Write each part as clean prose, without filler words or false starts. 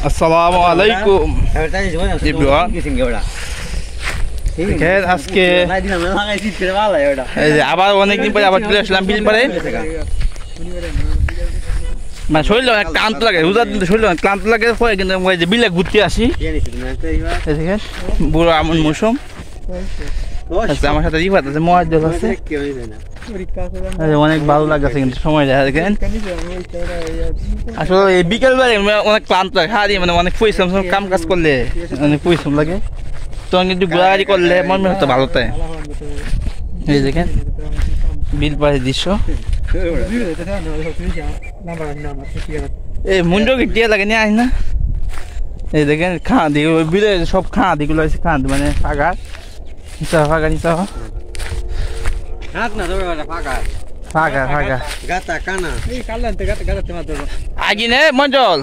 আসসালামু আলাইকুম আজকে আবার অনেকদিন পরে আবার চলে আসলাম বিল পারে। মানে শরীর অনেক ক্লান্ত লাগে, রোজার দিন শরীর অনেক ক্লান্ত লাগে, কিন্তু বিলে ঘুরতে আসি। দেখেন বুড়ো আমন মৌসুম, আমার সাথে রিফাত আছে, মহাজ্জল আছে, অনেক ভালো লাগছে কিন্তু সময় দেখা। দেখেন আসলে এই বিকেলবেলা অনেক ক্লান্ত লাগে, হারি মানে অনেক পরিশ্রম, কাম কাজ করলে অনেক পরিশ্রম লাগে, তখন কিন্তু ঘোরাঘুরি করলে মন হতো ভালো তাই। এই দেখেন বিল পাড়ের দৃশ্য, এই মুন্ড গিয়ে লাগে নিয়ে আস না। এই দেখেন খাঁ দিকে বিলে সব খাঁ দিগুলো আছে, খাঁ মানে ফাঁকা নিচা ফাঁকা নিচা ফাঁকা ফাঁকা আগে নে মঞ্জল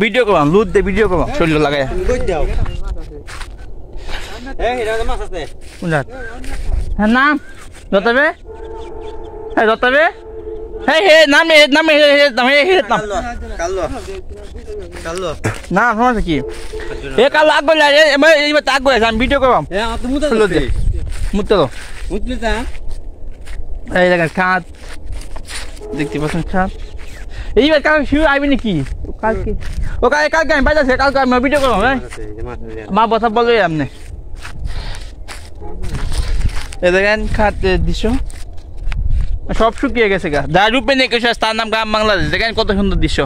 ভিডিও করলাম, লুট দে ভিডিও করলাম শরীর লাগাই নাম যতবে যতবে হে হে নামে নামে নামে হে নাম না সমস্যা কি এ কালো আগ বলে এবার তাক বলে আমি ভিডিও করলাম মুতে তো এই দেখেন খাত দেখতে পাচ্ছেন খাত। এইবার কাল শুরু আইবি নাকি কালকে? ও কালকে আমি বাজার কালকে আমি ভিডিও করলাম মা বসা বলবে আপনি। এই দেখেন খাত দৃশ্য সব শুকিয়ে গেছে গা, যার রূপে নেই তার নাম গ্রাম বাংলাদেশ। দেখেন কত সুন্দর দৃশ্য।